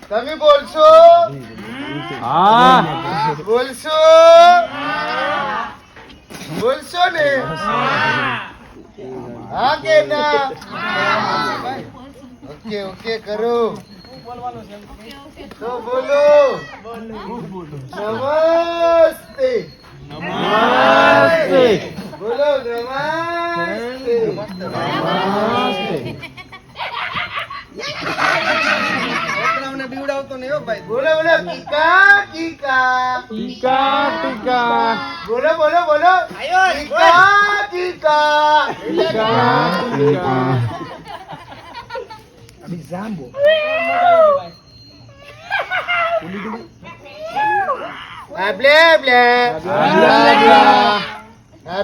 તમે બોલશો હા બોલશો બોલશો ને હા કે ના ઓકે ઓકે કરો તો બોલો નમસ્તે નમસ્તે બોલો નમસ્તે નમસ્તે બીવડાવતો નહીં હો ભાઈ બોલો બોલો કીકા કીકા ટીકા ટીકા બોલો બોલો બોલો કીકા કીકા ટીકા ટીકા બ્લે બ્લે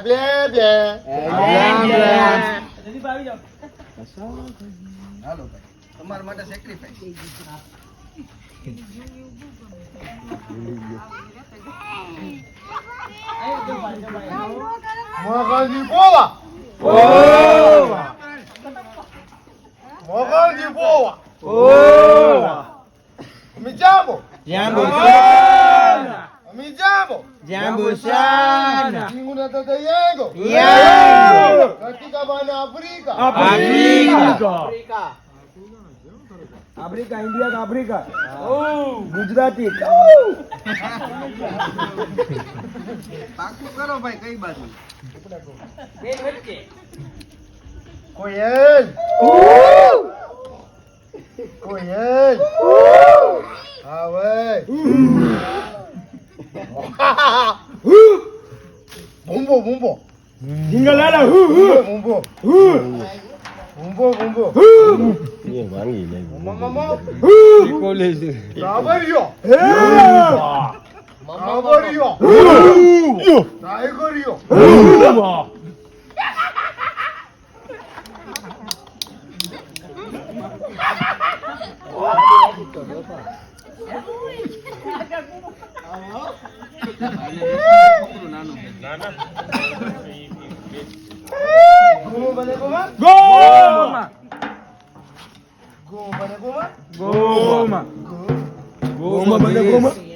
બ્લે બ્લે તમારા માટે સેક્રિફાઈસ મોગલજી પોવા મોગલજી પોવા અમે જામો જાંબુ sana અમે જામો jambu sana ninguna tata yango yango katika bana Afrika Afrika Afrika India ka Afrika Gujarati પાકું કરો ભાઈ કઈ બાજુ બેન વચ્ચે કોયલ કોયલ આવે બુંબો બુંબો હિંગલાલા બુંબો બુંબો બુંબો ये वांगी ले મમ્મા કોલેજ સાબરિયો સાબરિયો ટાઈગરિયો ગો બને ગોમા ગોમા ગો બને ગોમા ગોમા ગો ગોમા બને ગોમા